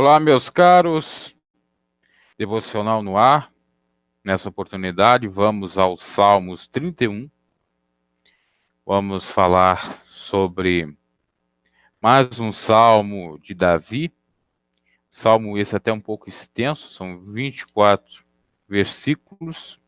Olá, meus caros, devocional no ar. Nessa oportunidade, vamos ao Salmos 31. Vamos falar sobre mais um salmo de Davi. Salmo esse até um pouco extenso, são 24 versículos.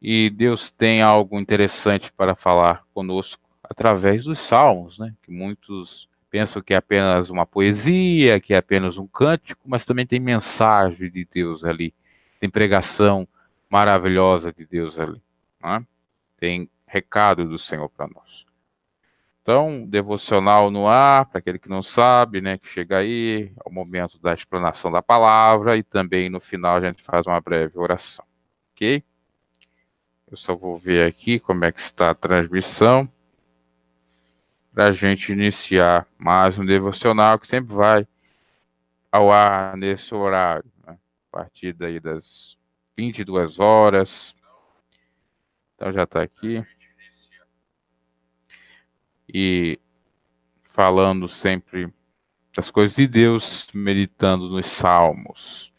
E Deus tem algo interessante para falar conosco através dos salmos, né? Que muitos pensam que é apenas uma poesia, que é apenas um cântico, mas também tem mensagem de Deus ali, tem pregação maravilhosa de Deus ali, né? Tem recado do Senhor para nós. Então, devocional no ar, para aquele que não sabe, né, que chega aí, é o momento da explanação da palavra e também no final a gente faz uma breve oração, ok? Eu só vou ver aqui como é que está a transmissão para a gente iniciar mais um devocional que sempre vai ao ar nesse horário, né? A partir daí das 22 horas. Então já está aqui. E falando sempre das coisas de Deus, meditando nos salmos.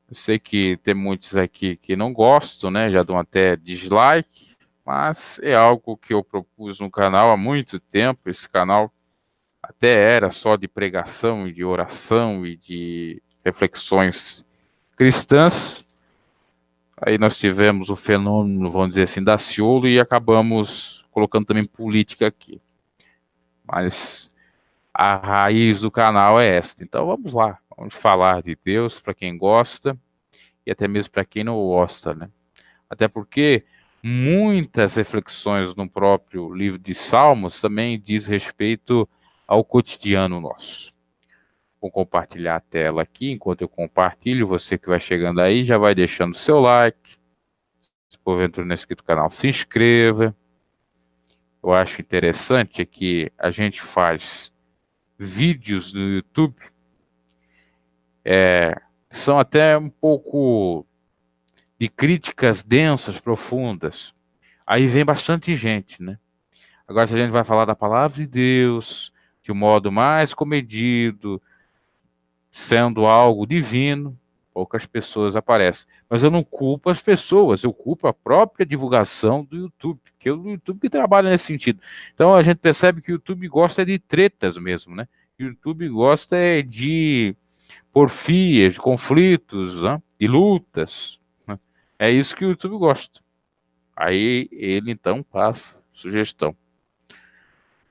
Eu sei que tem muitos aqui que não gostam, né? Já dão até dislike, mas é algo que eu propus no canal há muito tempo. Esse canal até era só de pregação e de oração e de reflexões cristãs. Aí nós tivemos o fenômeno, vamos dizer assim, da Daciolo e acabamos colocando também política aqui. Mas a raiz do canal é esta. Então vamos lá, vamos falar de Deus para quem gosta e até mesmo para quem não gosta, né? Até porque muitas reflexões no próprio livro de Salmos também diz respeito ao cotidiano nosso. Vou compartilhar a tela aqui, enquanto eu compartilho, você que vai chegando aí, já vai deixando seu like, se porventura não é inscrito no canal, se inscreva. Eu acho interessante que a gente faz vídeos no YouTube, são até um pouco de críticas densas, profundas. Aí vem bastante gente, né? Agora, se a gente vai falar da palavra de Deus, de um modo mais comedido, sendo algo divino, poucas pessoas aparecem. Mas eu não culpo as pessoas, eu culpo a própria divulgação do YouTube, porque é o YouTube que trabalha nesse sentido. Então a gente percebe que o YouTube gosta de tretas mesmo, né? O YouTube gosta de porfias, de conflitos, né? De lutas, né? É isso que o YouTube gosta. Aí ele então passa sugestão.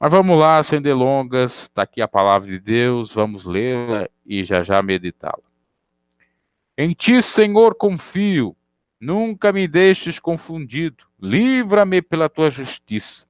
Mas vamos lá, sem delongas, está aqui a palavra de Deus, vamos lê-la e já já meditá-la. Em ti, Senhor, confio, nunca me deixes confundido, livra-me pela tua justiça.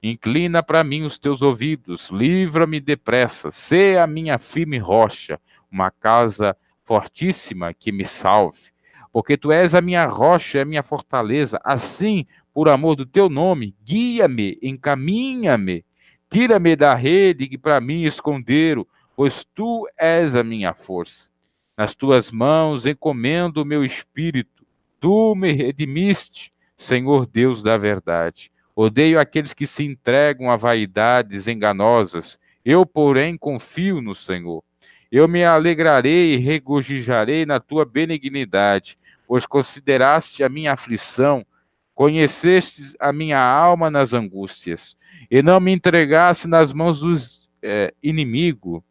Inclina para mim os teus ouvidos, livra-me depressa, sê a minha firme rocha, uma casa fortíssima que me salve. Porque tu és a minha rocha e a minha fortaleza, assim, por amor do teu nome, guia-me, encaminha-me, tira-me da rede que para mim esconderam, pois tu és a minha força. Nas tuas mãos encomendo o meu espírito, tu me redimiste, Senhor Deus da verdade. Odeio aqueles que se entregam a vaidades enganosas. Eu, porém, confio no Senhor. Eu me alegrarei e regozijarei na tua benignidade, pois consideraste a minha aflição, conhecestes a minha alma nas angústias, e não me entregaste nas mãos dos inimigos.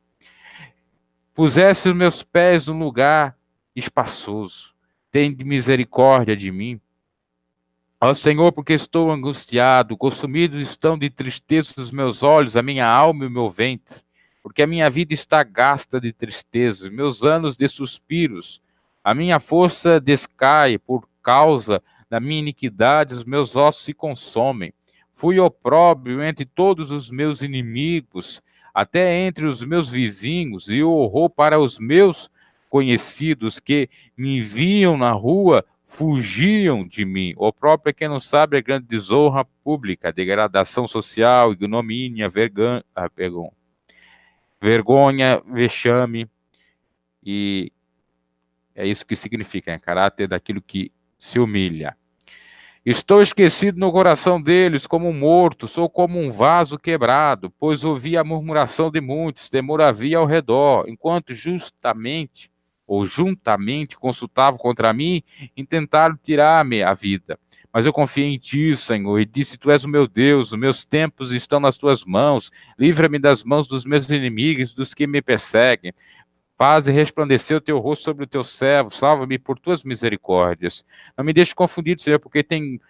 Puseste os meus pés num lugar espaçoso. Tende misericórdia de mim. Ó Senhor, porque estou angustiado, consumidos estão de tristeza os meus olhos, a minha alma e o meu ventre, porque a minha vida está gasta de tristeza, meus anos de suspiros, a minha força descai por causa da minha iniquidade, os meus ossos se consomem. Fui opróbrio entre todos os meus inimigos, até entre os meus vizinhos, e o horror para os meus conhecidos que me viam na rua fugiam de mim. O próprio, quem não sabe, é grande desonra pública, degradação social, ignomínia, vergonha, vexame, e é isso que significa, é caráter daquilo que se humilha. Estou esquecido no coração deles, como um morto, sou como um vaso quebrado, pois ouvi a murmuração de muitos, temor havia ao redor, enquanto justamente ou juntamente consultavam contra mim, intentaram tirar-me a vida. Mas eu confiei em ti, Senhor, e disse: Tu és o meu Deus, os meus tempos estão nas tuas mãos, livra-me das mãos dos meus inimigos, dos que me perseguem. Faze resplandecer o teu rosto sobre o teu servo, salva-me por tuas misericórdias. Não me deixe confundido, Senhor, porque te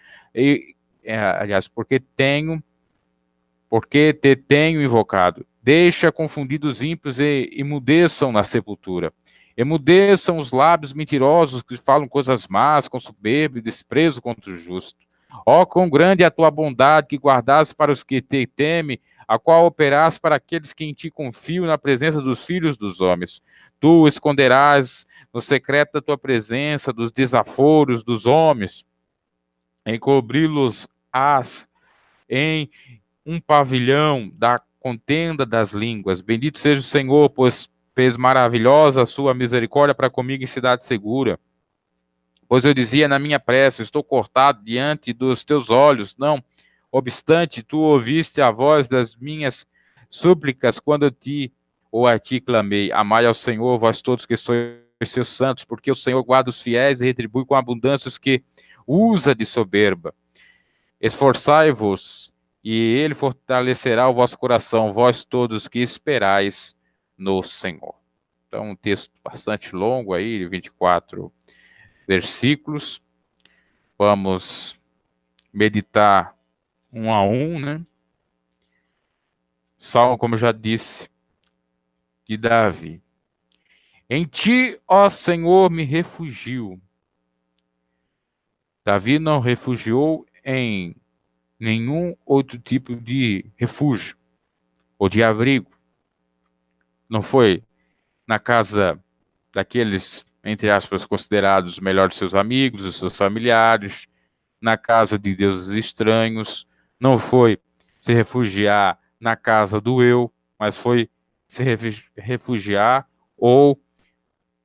tenho invocado. Deixa confundidos ímpios e emudeçam na sepultura. Emudeçam os lábios mentirosos que falam coisas más, com soberba e desprezo contra o justo. Ó, quão grande é a tua bondade que guardaste para os que te temem, a qual operaste para aqueles que em ti confiam na presença dos filhos dos homens. Tu esconderás no secreto da tua presença dos desaforos dos homens, encobri-los-ás em um pavilhão da contenda das línguas. Bendito seja o Senhor, pois fez maravilhosa a sua misericórdia para comigo em cidade segura. Pois eu dizia na minha prece: estou cortado diante dos teus olhos. Não obstante, tu ouviste a voz das minhas súplicas quando a ti clamei. Amai ao Senhor, vós todos que sois seus santos, porque o Senhor guarda os fiéis e retribui com abundância os que usa de soberba. Esforçai-vos, e ele fortalecerá o vosso coração, vós todos que esperais no Senhor. Então, um texto bastante longo aí, 24 versículos. Vamos meditar um a um, né? Salmo, como eu já disse, de Davi. Em ti, ó Senhor, me refugio. Davi não refugiou em nenhum outro tipo de refúgio ou de abrigo. Não foi na casa daqueles, entre aspas, considerados os melhores de seus amigos, os seus familiares, na casa de deuses estranhos. Não foi se refugiar na casa do eu, mas foi se refugiar ou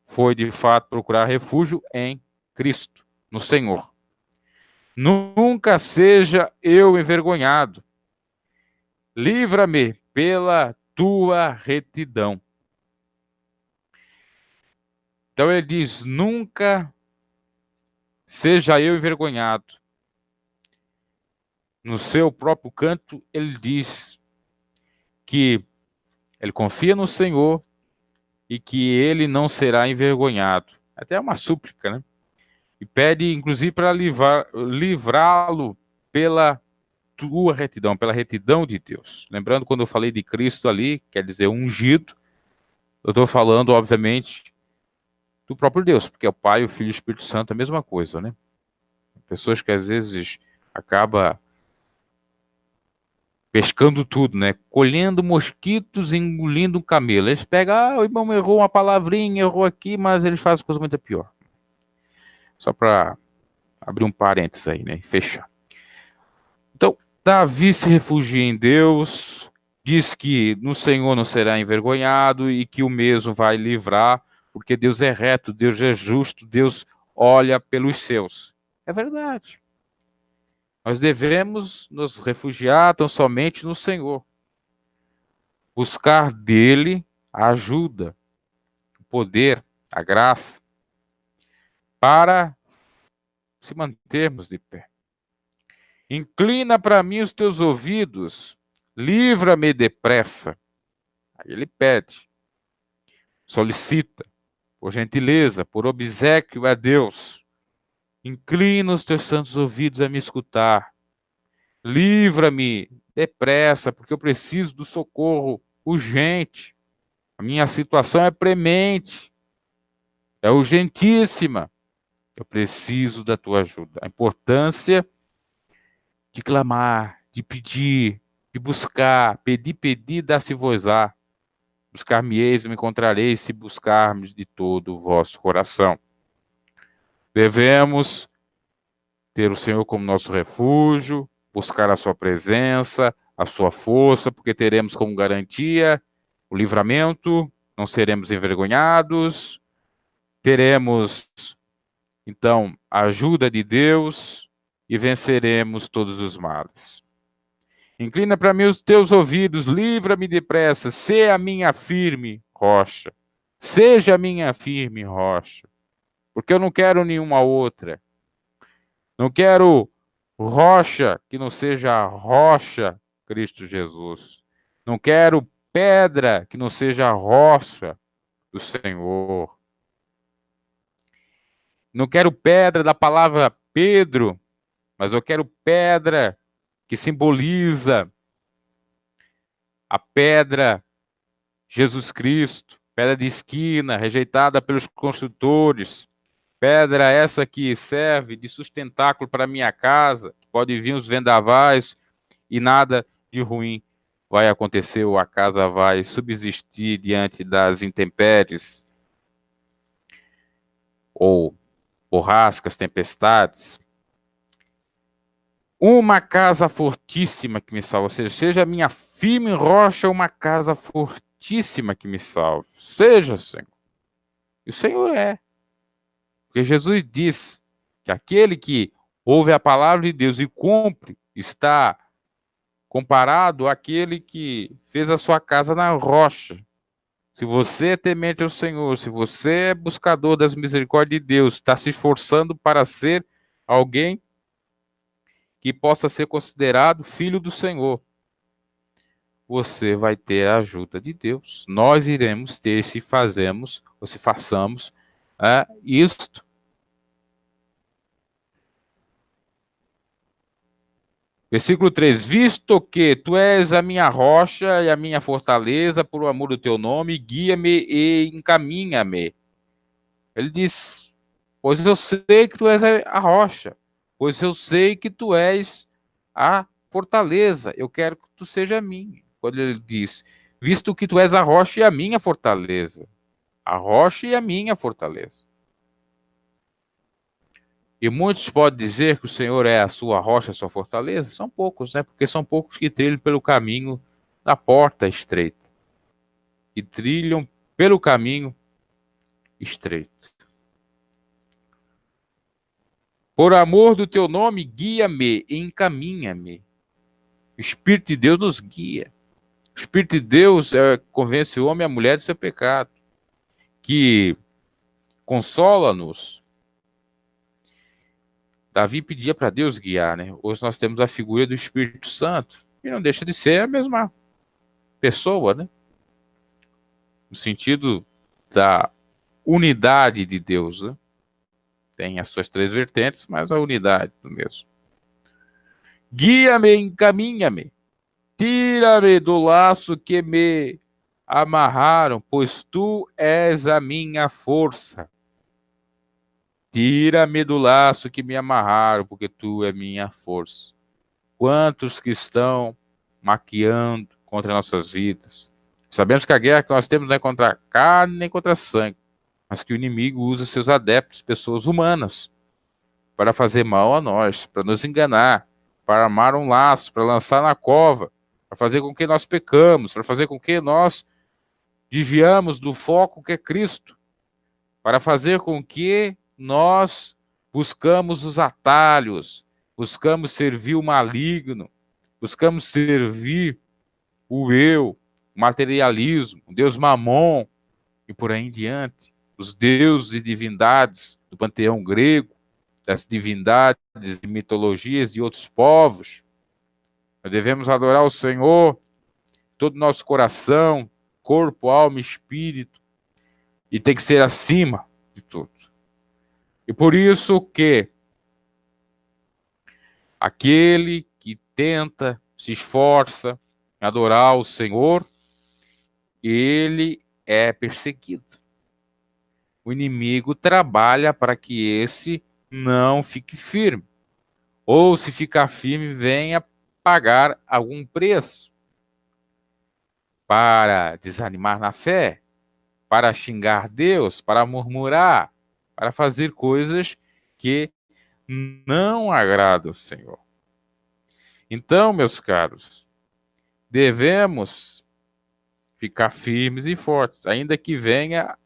foi de fato procurar refúgio em Cristo, no Senhor. Nunca seja eu envergonhado. Livra-me pela tua retidão. Então ele diz: nunca seja eu envergonhado. No seu próprio canto, ele diz que ele confia no Senhor e que ele não será envergonhado. Até é uma súplica, né? E pede, inclusive, para livrá-lo pela tua retidão, pela retidão de Deus. Lembrando, quando eu falei de Cristo ali, quer dizer ungido, eu estou falando, obviamente, do próprio Deus, porque é o Pai, o Filho e o Espírito Santo, é a mesma coisa, né? Pessoas que às vezes acabam pescando tudo, né? Colhendo mosquitos e engolindo um camelo. Eles pegam, o irmão errou uma palavrinha, errou aqui, mas eles fazem coisa muito pior. Só para abrir um parênteses aí, né? E fechar. Então, Davi se refugia em Deus, diz que no Senhor não será envergonhado e que o mesmo vai livrar, porque Deus é reto, Deus é justo, Deus olha pelos seus. É verdade. Nós devemos nos refugiar tão somente no Senhor. Buscar dele a ajuda, o poder, a graça, para se mantermos de pé. Inclina para mim os teus ouvidos, livra-me depressa. Aí ele pede, solicita, por gentileza, por obséquio a Deus. Inclina os teus santos ouvidos a me escutar. Livra-me depressa, porque eu preciso do socorro urgente. A minha situação é premente, é urgentíssima. Eu preciso da tua ajuda. A importância de clamar, de pedir, de buscar, pedir, dá-se-vos-á. Buscar-me-eis e me encontrareis se buscarmos de todo o vosso coração. Devemos ter o Senhor como nosso refúgio, buscar a sua presença, a sua força, porque teremos como garantia o livramento, não seremos envergonhados, teremos, então, a ajuda de Deus e venceremos todos os males. Inclina para mim os teus ouvidos, livra-me depressa, seja a minha firme rocha. Seja a minha firme rocha, porque eu não quero nenhuma outra. Não quero rocha que não seja a rocha Cristo Jesus. Não quero pedra que não seja a rocha do Senhor. Não quero pedra da palavra Pedro, mas eu quero pedra que simboliza a pedra Jesus Cristo, pedra de esquina, rejeitada pelos construtores, pedra essa que serve de sustentáculo para minha casa, pode vir os vendavais e nada de ruim vai acontecer, ou a casa vai subsistir diante das intempéries ou borrascas, tempestades. Uma casa fortíssima que me salva, ou seja a minha firme rocha, uma casa fortíssima que me salve. Seja, Senhor. E o Senhor é. Porque Jesus diz que aquele que ouve a palavra de Deus e cumpre está comparado àquele que fez a sua casa na rocha. Se você é temente ao Senhor, se você é buscador das misericórdias de Deus, está se esforçando para ser alguém que possa ser considerado filho do Senhor, você vai ter a ajuda de Deus. Nós iremos ter, se fazemos, ou se façamos isto. Versículo 3, visto que tu és a minha rocha e a minha fortaleza, por amor do teu nome, guia-me e encaminha-me. Ele diz, pois eu sei que tu és a rocha, pois eu sei que tu és a fortaleza, eu quero que tu seja minha. Quando ele diz, visto que tu és a rocha e a minha fortaleza, a rocha e a minha fortaleza. E muitos podem dizer que o Senhor é a sua rocha, a sua fortaleza. São poucos, né? Porque são poucos que trilham pelo caminho da porta estreita. Que trilham pelo caminho estreito. Por amor do teu nome, guia-me e encaminha-me. O Espírito de Deus nos guia. O Espírito de Deus convence o homem e a mulher do seu pecado. Que consola-nos. Davi pedia para Deus guiar, né? Hoje nós temos a figura do Espírito Santo, que não deixa de ser a mesma pessoa, né? No sentido da unidade de Deus, né? Tem as suas três vertentes, mas a unidade do mesmo. Guia-me, encaminha-me, tira-me do laço que me amarraram, pois tu és a minha força. Tira-me do laço que me amarraram, porque tu é minha força. Quantos que estão maquiando contra nossas vidas? Sabemos que a guerra que nós temos não é contra a carne nem contra sangue, mas que o inimigo usa seus adeptos, pessoas humanas, para fazer mal a nós, para nos enganar, para armar um laço, para lançar na cova, para fazer com que nós pecamos, para fazer com que nós desviamos do foco que é Cristo, para fazer com que nós buscamos os atalhos, buscamos servir o maligno, buscamos servir o eu, o materialismo, o Deus Mamon e por aí em diante, os deuses e divindades do panteão grego, das divindades e mitologias de outros povos. Nós devemos adorar o Senhor, todo o nosso coração, corpo, alma, espírito, e tem que ser acima de tudo. E por isso que aquele que tenta, se esforça em adorar o Senhor, ele é perseguido. O inimigo trabalha para que esse não fique firme. Ou se ficar firme, venha pagar algum preço para desanimar na fé, para xingar Deus, para murmurar, para fazer coisas que não agradam ao Senhor. Então, meus caros, devemos ficar firmes e fortes, ainda que venha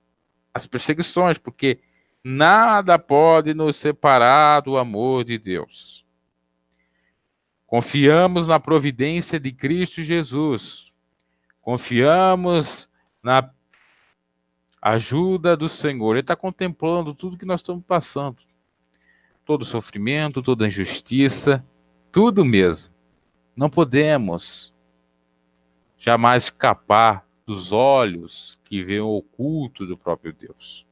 as perseguições, porque nada pode nos separar do amor de Deus. Confiamos na providência de Cristo Jesus. Confiamos na ajuda do Senhor. Ele está contemplando tudo que nós estamos passando. Todo sofrimento, toda injustiça, tudo mesmo. Não podemos jamais escapar dos olhos que veem o oculto do próprio Deus.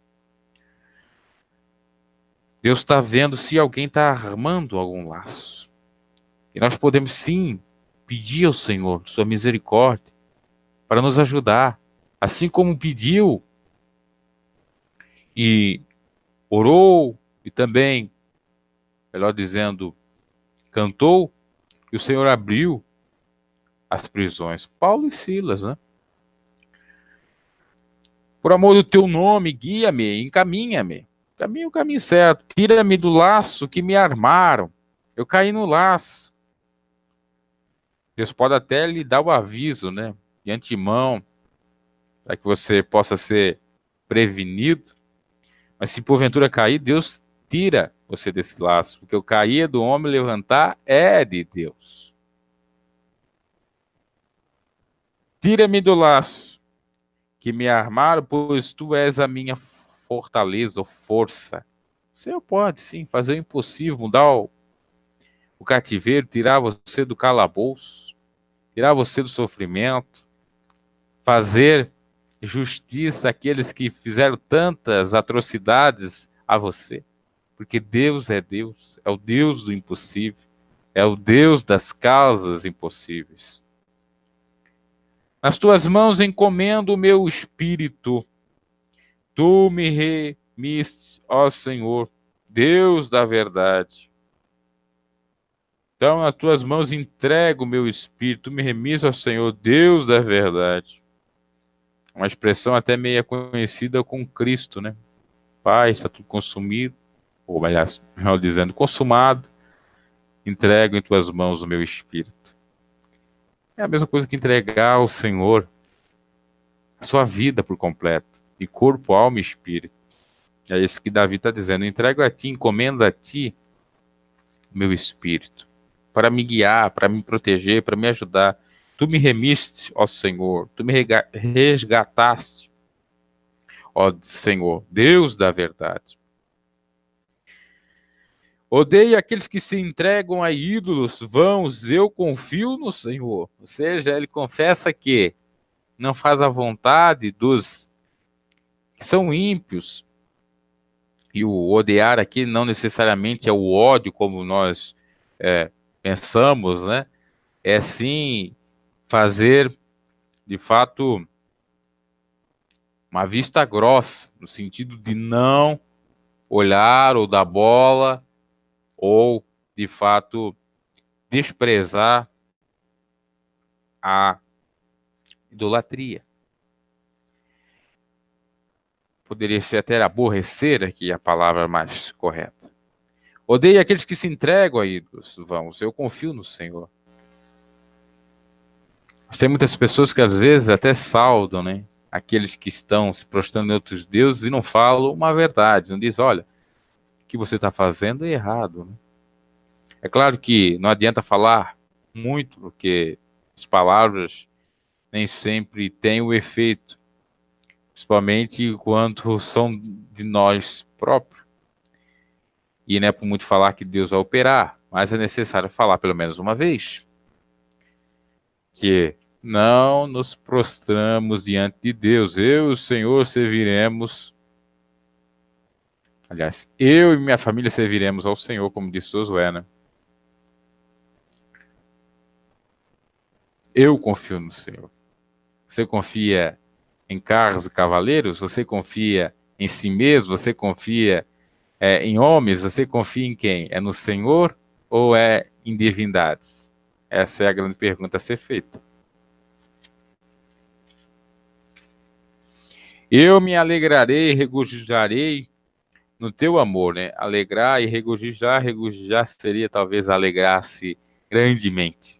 Deus está vendo se alguém está armando algum laço. E nós podemos sim pedir ao Senhor sua misericórdia para nos ajudar. Assim como pediu e orou e também, melhor dizendo, cantou, que o Senhor abriu as prisões. Paulo e Silas, né? Por amor do teu nome, guia-me, encaminha-me. Caminha o caminho certo. Tira-me do laço que me armaram. Eu caí no laço. Deus pode até lhe dar o aviso, né? De antemão, para que você possa ser prevenido. Mas se porventura cair, Deus tira você desse laço. Porque o cair do homem, levantar é de Deus. Tira-me do laço que me armaram, pois tu és a minha fortaleza ou força. O Senhor pode, sim, fazer o impossível, mudar o cativeiro, tirar você do calabouço, tirar você do sofrimento, fazer justiça àqueles que fizeram tantas atrocidades a você. Porque Deus, é o Deus do impossível, é o Deus das causas impossíveis. Nas tuas mãos encomendo o meu espírito. Tu me remiste, ó Senhor, Deus da verdade. Então, nas tuas mãos entrego o meu espírito. Tu me remiste, ó Senhor, Deus da verdade. Uma expressão até meia conhecida com Cristo, né? Pai, está tudo consumido, ou aliás, melhor dizendo, consumado. Entrego em tuas mãos o meu espírito. É a mesma coisa que entregar ao Senhor a sua vida por completo, de corpo, alma e espírito. É isso que Davi está dizendo. Entrego a ti, encomendo a ti o meu espírito, para me guiar, para me proteger, para me ajudar. Tu me remiste, ó Senhor, tu me resgataste, ó Senhor, Deus da verdade. Odeio aqueles que se entregam a ídolos vãos, eu confio no Senhor. Ou seja, ele confessa que não faz a vontade dos que são ímpios. E o odiar aqui não necessariamente é o ódio como nós pensamos, né? É sim fazer, de fato, uma vista grossa, no sentido de não olhar ou dar bola, ou, de fato, desprezar a idolatria. Poderia ser até aborrecer aqui a palavra mais correta. Odeio aqueles que se entregam a ídolos. Vamos, eu confio no Senhor. Mas tem muitas pessoas que às vezes até saudam, né? Aqueles que estão se prostrando em outros deuses e não falam uma verdade. Não diz, olha, o que você está fazendo é errado, né? É claro que não adianta falar muito, porque as palavras nem sempre têm o efeito, principalmente quando são de nós próprios. E não é por muito falar que Deus vai operar, mas é necessário falar pelo menos uma vez. Que não nos prostramos diante de Deus. Eu e o Senhor serviremos. Aliás, eu e minha família serviremos ao Senhor, como disse Josué, né? Eu confio no Senhor. Você confia em carros e cavaleiros? Você confia em si mesmo? Você confia em homens? Você confia em quem? É no Senhor ou é em divindades? Essa é a grande pergunta a ser feita. Eu me alegrarei e regozijarei no teu amor, né? Alegrar e regozijar seria talvez alegrar-se grandemente.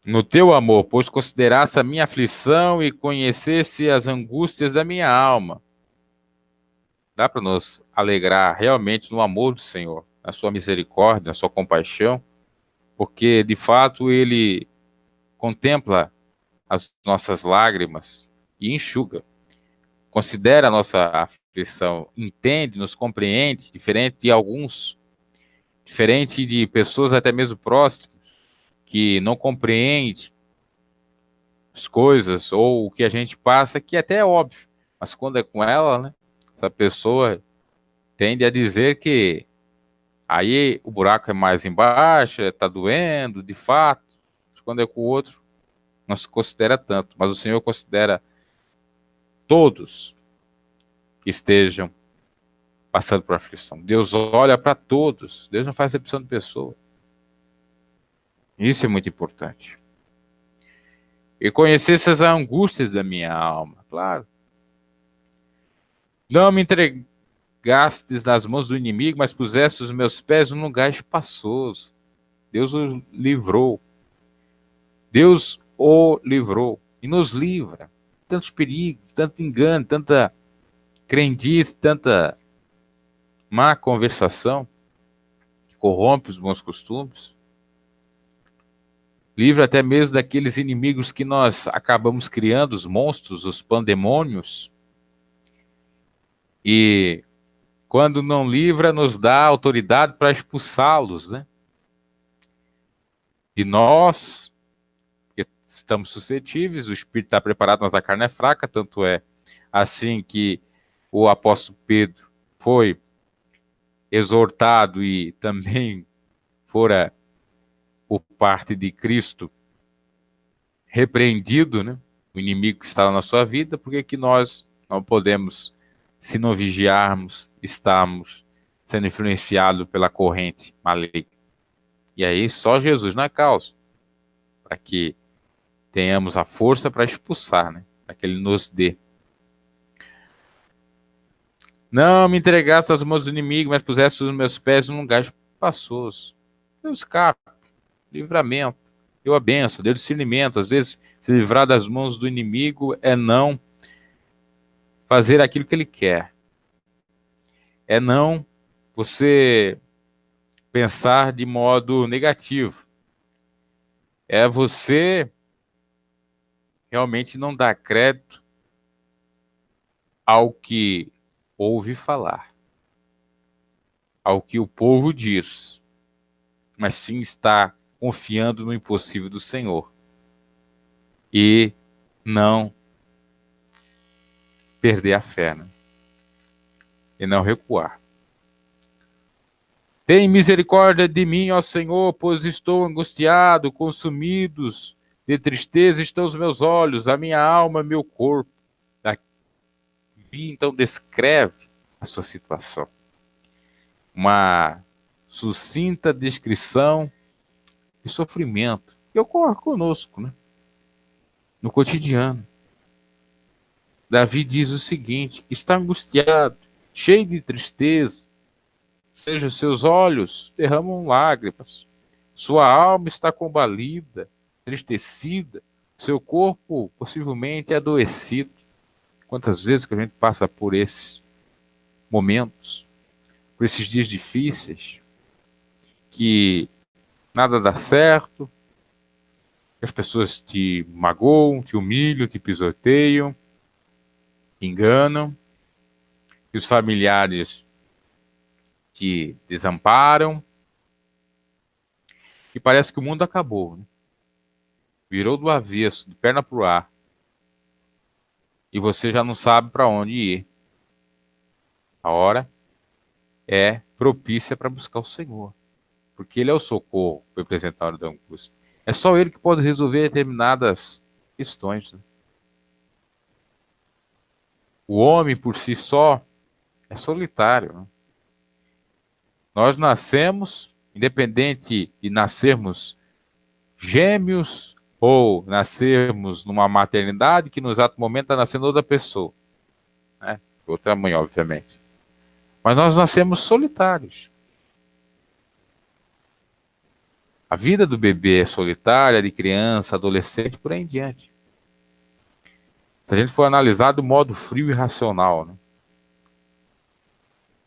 No teu amor, pois considerasse a minha aflição e conhecesse as angústias da minha alma. Dá para nos alegrar realmente no amor do Senhor, na sua misericórdia, na sua compaixão, porque de fato Ele contempla as nossas lágrimas e enxuga. Considera a nossa aflição, entende, nos compreende, diferente de pessoas até mesmo próximas, que não compreende as coisas ou o que a gente passa, que até é óbvio, mas quando é com ela, né, essa pessoa tende a dizer que aí o buraco é mais embaixo, está doendo, de fato. Quando é com o outro, não se considera tanto, mas o Senhor considera todos que estejam passando por aflição. Deus olha para todos, Deus não faz exceção de pessoa. Isso é muito importante. E conhecesse as angústias da minha alma, claro. Não me entregastes nas mãos do inimigo, mas puseste os meus pés num lugar espaçoso. Deus o livrou. Deus o livrou e nos livra. Tantos perigos, tanto engano, tanta crendice, tanta má conversação que corrompe os bons costumes. Livra até mesmo daqueles inimigos que nós acabamos criando, os monstros, os pandemônios. E quando não livra, nos dá autoridade para expulsá-los, né? De nós, que estamos suscetíveis, o espírito está preparado, mas a carne é fraca, tanto é assim que o apóstolo Pedro foi exortado e também fora por parte de Cristo repreendido, né? O inimigo que está na sua vida, porque que nós não podemos, se não vigiarmos, estarmos sendo influenciados pela corrente maligna. E aí só Jesus na causa, para que tenhamos a força para expulsar, né? Para que Ele nos dê. Não me entregaste às mãos do inimigo, mas puseste os meus pés num lugar espaçoso. Eu escapo, livramento, eu a benção, deu discernimento. Às vezes, se livrar das mãos do inimigo é não fazer aquilo que ele quer. É não você pensar de modo negativo. É você realmente não dar crédito ao que ouve falar, ao que o povo diz, mas sim estar confiando no impossível do Senhor e não perder a fé, né? E não recuar. Tem misericórdia de mim, ó Senhor, pois estou angustiado, consumidos de tristeza estão os meus olhos, a minha alma, meu corpo. Davi, então, descreve a sua situação. Uma sucinta descrição de sofrimento que ocorre conosco, né? No cotidiano. Davi diz o seguinte: está angustiado, cheio de tristeza, seja seus olhos derramam lágrimas, sua alma está combalida, entristecida, seu corpo possivelmente adoecido. Quantas vezes que a gente passa por esses momentos, por esses dias difíceis, que nada dá certo, que as pessoas te magoam, te humilham, te pisoteiam, enganam, que os familiares te desamparam, e parece que o mundo acabou, né? Virou do avesso, de perna pro ar, e você já não sabe para onde ir. A hora é propícia para buscar o Senhor, porque Ele é o socorro para representar a hora da angústia. É só Ele que pode resolver determinadas questões, né? O homem por si só é solitário, né? Nós nascemos, independente de nascermos gêmeos ou nascermos numa maternidade que no exato momento está nascendo outra pessoa, né? Outra mãe, obviamente. Mas nós nascemos solitários. A vida do bebê é solitária, de criança, adolescente, por aí em diante. Se a gente for analisar do modo frio e racional, né?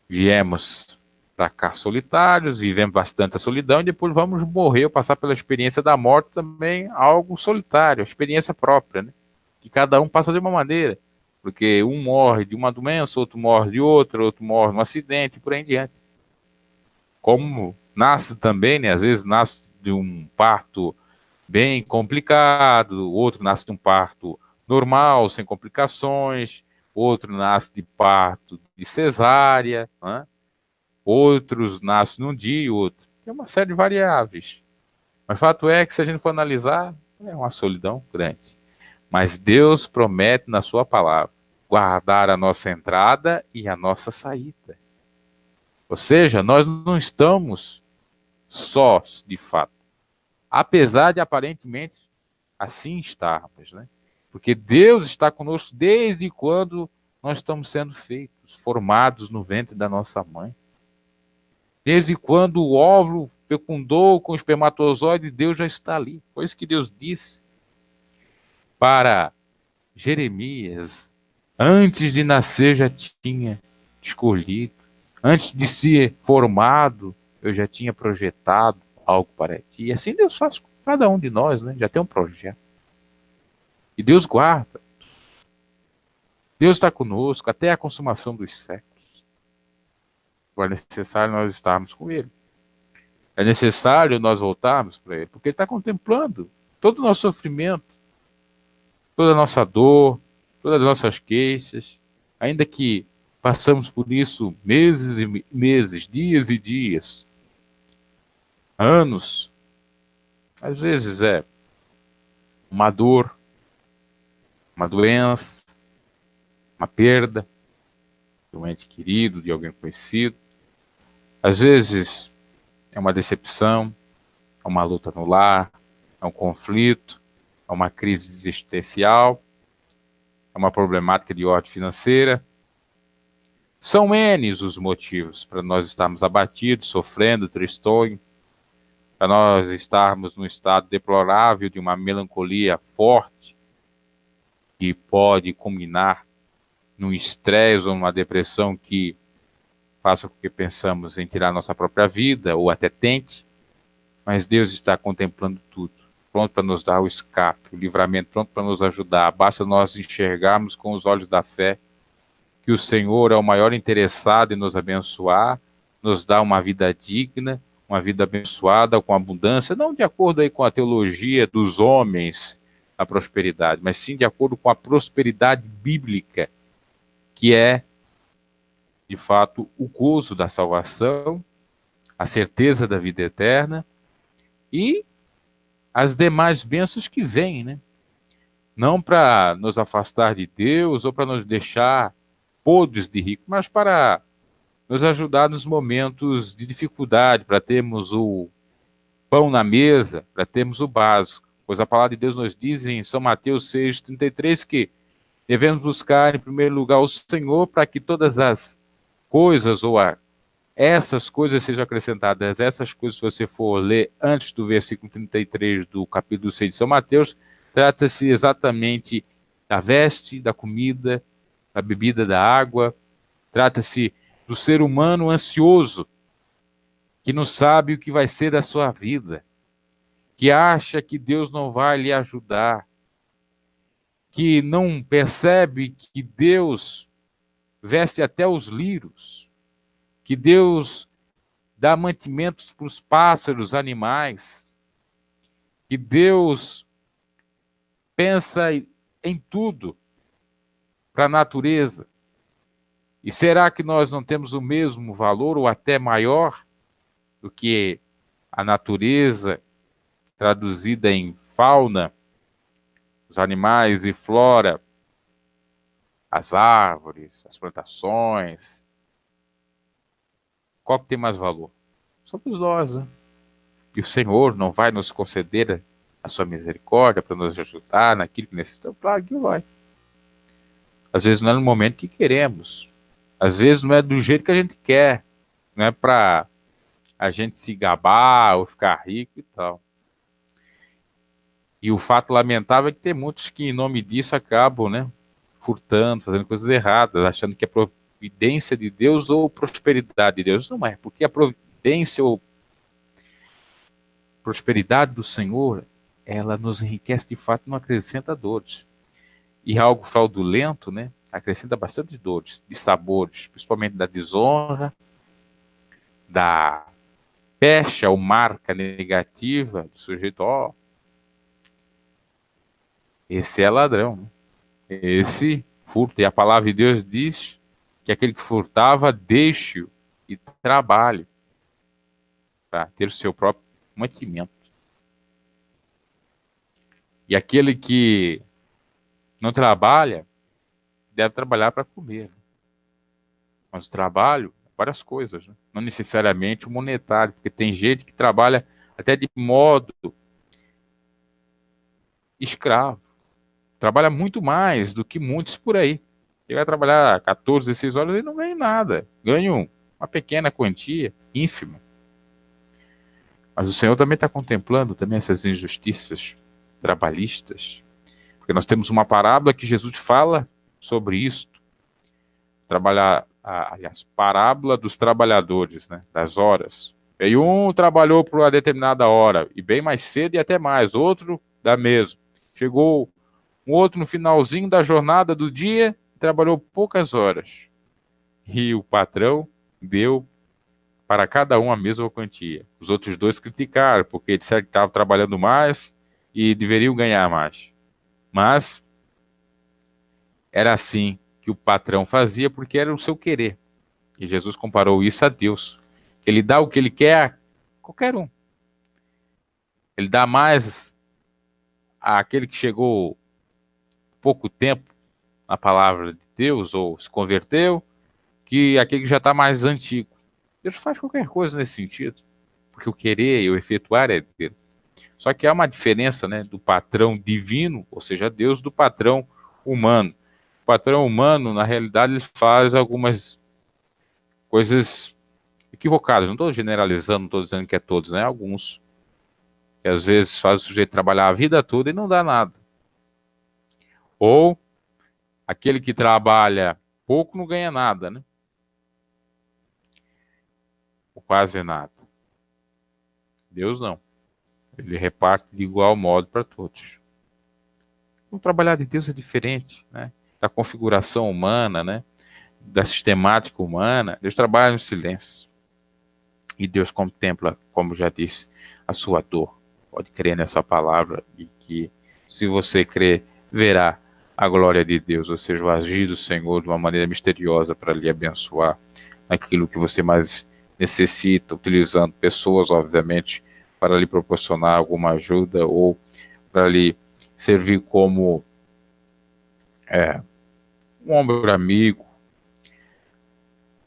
Viemos para cá solitários, vivemos bastante a solidão e depois vamos morrer ou passar pela experiência da morte também, algo solitário, a experiência própria, né? Que cada um passa de uma maneira, porque um morre de uma doença, outro morre de outra, outro morre num acidente e por aí em diante. Como nasce também, né? Às vezes nasce de um parto bem complicado, outro nasce de um parto normal, sem complicações, outro nasce de parto de cesárea, né? Outros nascem num dia e outro. É uma série de variáveis. Mas o fato é que, se a gente for analisar, é uma solidão grande. Mas Deus promete na sua palavra guardar a nossa entrada e a nossa saída. Ou seja, nós não estamos sós, de fato. Apesar de aparentemente assim estarmos, né? Porque Deus está conosco desde quando nós estamos sendo feitos, formados no ventre da nossa mãe. Desde quando o óvulo fecundou com o espermatozoide, Deus já está ali. Foi isso que Deus disse para Jeremias. Antes de nascer já tinha escolhido. Antes de ser formado, eu já tinha projetado algo para ti. E assim Deus faz com cada um de nós, né? Já tem um projeto. E Deus guarda. Deus está conosco até a consumação dos séculos. Agora é necessário nós estarmos com Ele. É necessário nós voltarmos para Ele, porque Ele está contemplando todo o nosso sofrimento, toda a nossa dor, todas as nossas queixas, ainda que passamos por isso meses e meses, dias e dias, anos. Às vezes é uma dor, uma doença, uma perda de um ente querido, de alguém conhecido. Às vezes é uma decepção, é uma luta no lar, é um conflito, é uma crise existencial, é uma problemática de ordem financeira. São N os motivos para nós estarmos abatidos, sofrendo, tristonhos, para nós estarmos num estado deplorável de uma melancolia forte, que pode culminar num estresse ou numa depressão que faça com que pensamos em tirar nossa própria vida, ou até tente, mas Deus está contemplando tudo, pronto para nos dar o escape, o livramento, pronto para nos ajudar. Basta nós enxergarmos com os olhos da fé que o Senhor é o maior interessado em nos abençoar, nos dar uma vida digna, uma vida abençoada, com abundância, não de acordo aí com a teologia dos homens, a prosperidade, mas sim de acordo com a prosperidade bíblica, que é, de fato, o gozo da salvação, a certeza da vida eterna e as demais bênçãos que vêm, né? Não para nos afastar de Deus ou para nos deixar podres de rico, mas para nos ajudar nos momentos de dificuldade, para termos o pão na mesa, para termos o básico. Pois a palavra de Deus nos diz em São Mateus 6,33 que devemos buscar em primeiro lugar o Senhor para que todas as coisas essas coisas sejam acrescentadas. Essas coisas, se você for ler antes do versículo 33 do capítulo 6 de São Mateus, trata-se exatamente da veste, da comida, da bebida, da água. Trata-se do ser humano ansioso, que não sabe o que vai ser da sua vida, que acha que Deus não vai lhe ajudar, que não percebe que Deus veste até os lírios, que Deus dá mantimentos para os pássaros, animais, que Deus pensa em tudo para a natureza. E será que nós não temos o mesmo valor ou até maior do que a natureza, traduzida em fauna, os animais e flora, as árvores, as plantações? Qual que tem mais valor? Somos nós, né? E o Senhor não vai nos conceder a sua misericórdia para nos ajudar naquilo que necessitamos? Claro que vai. Às vezes não é no momento que queremos. Às vezes não é do jeito que a gente quer. Não é para a gente se gabar ou ficar rico e tal. E o fato lamentável é que tem muitos que, em nome disso, acabam, né, furtando, fazendo coisas erradas, achando que é providência de Deus ou prosperidade de Deus. Não é, porque a providência ou prosperidade do Senhor, ela nos enriquece de fato, não acrescenta dores. E algo fraudulento, né, acrescenta bastante dores, de sabores, principalmente da desonra, da pecha ou marca negativa do sujeito. Esse é ladrão, né? Esse furta. E a palavra de Deus diz que aquele que furtava, deixe-o e trabalhe para ter o seu próprio mantimento. E aquele que não trabalha, deve trabalhar para comer. Mas o trabalho, várias coisas, né? Não necessariamente o monetário, porque tem gente que trabalha até de modo escravo. Trabalha muito mais do que muitos por aí. Ele vai trabalhar 14, 16 horas e não ganha nada. Ganha uma pequena quantia, ínfima. Mas o Senhor também está contemplando também essas injustiças trabalhistas. Porque nós temos uma parábola que Jesus fala sobre isto. Aliás, parábola dos trabalhadores, né, das horas. E um trabalhou por uma determinada hora, e bem mais cedo e até mais, outro da mesma. Chegou um outro no finalzinho da jornada do dia, trabalhou poucas horas. E o patrão deu para cada um a mesma quantia. Os outros dois criticaram, porque disseram que estavam trabalhando mais e deveriam ganhar mais. Mas era assim que o patrão fazia, porque era o seu querer. E Jesus comparou isso a Deus. Ele dá o que ele quer a qualquer um. Ele dá mais àquele que chegou pouco tempo na palavra de Deus, ou se converteu, que aquele que já está mais antigo. Deus faz qualquer coisa nesse sentido, porque o querer e o efetuar é dele. Só que há uma diferença, né, do patrão divino, ou seja, Deus, do patrão humano. O patrão humano, na realidade, ele faz algumas coisas equivocadas. Não estou generalizando, não estou dizendo que é todos, né? Alguns. Que às vezes faz o sujeito trabalhar a vida toda e não dá nada. Ou aquele que trabalha pouco não ganha nada, né? Ou quase nada. Deus não. Ele reparte de igual modo para todos. O trabalhar de Deus é diferente, né? Da configuração humana, né? Da sistemática humana. Deus trabalha no silêncio. E Deus contempla, como já disse, a sua dor. Pode crer nessa palavra e que, se você crer, verá a glória de Deus, ou seja, o agir do Senhor de uma maneira misteriosa para lhe abençoar naquilo que você mais necessita, utilizando pessoas, obviamente, para lhe proporcionar alguma ajuda ou para lhe servir como um ombro amigo.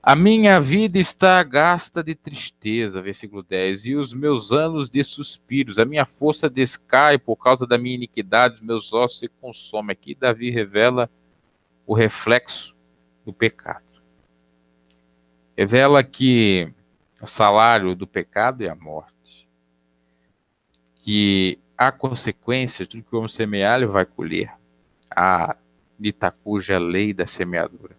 A minha vida está gasta de tristeza, versículo 10, e os meus anos de suspiros, a minha força descai por causa da minha iniquidade, os meus ossos se consomem. Aqui Davi revela o reflexo do pecado. Revela que o salário do pecado é a morte. Que há consequências, tudo que o homem semear, ele vai colher. A dita cuja lei da semeadura.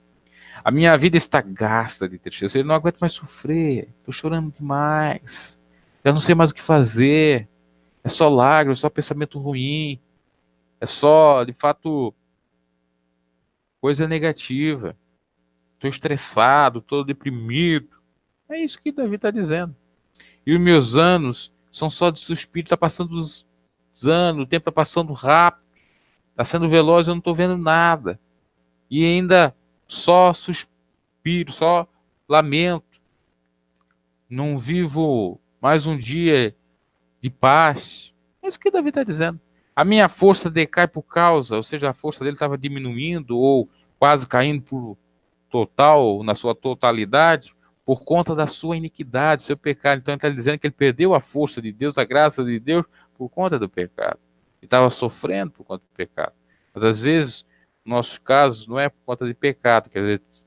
A minha vida está gasta de tristeza. Eu não aguento mais sofrer. Estou chorando demais. Já não sei mais o que fazer. É só lágrimas, é só pensamento ruim. É só, de fato, coisa negativa. Estou estressado, estou deprimido. É isso que Davi está dizendo. E os meus anos são só de suspiro. Está passando os anos, o tempo está passando rápido. Está sendo veloz, eu não estou vendo nada. E ainda só suspiro, só lamento. Não vivo mais um dia de paz. É isso que Davi está dizendo. A minha força decai por causa, ou seja, a força dele estava diminuindo ou quase caindo por total, na sua totalidade, por conta da sua iniquidade, do seu pecado. Então ele está dizendo que ele perdeu a força de Deus, a graça de Deus, por conta do pecado. Ele estava sofrendo por conta do pecado. Mas às vezes, no nosso caso, não é por conta de pecado que às vezes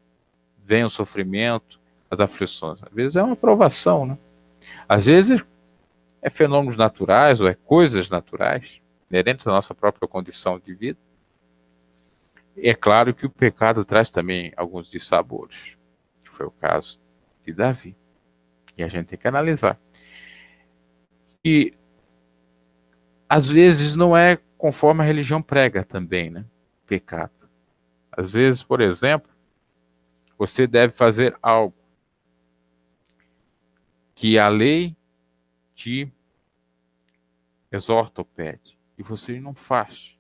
vem o sofrimento, as aflições. Às vezes é uma provação, né? Às vezes é fenômenos naturais ou é coisas naturais, inerentes à nossa própria condição de vida. E é claro que o pecado traz também alguns dissabores. foi o caso de Davi. E a gente tem que analisar. E às vezes não é conforme a religião prega também, né? Pecado. Às vezes, por exemplo, você deve fazer algo que a lei te exorta ou pede, e você não faz.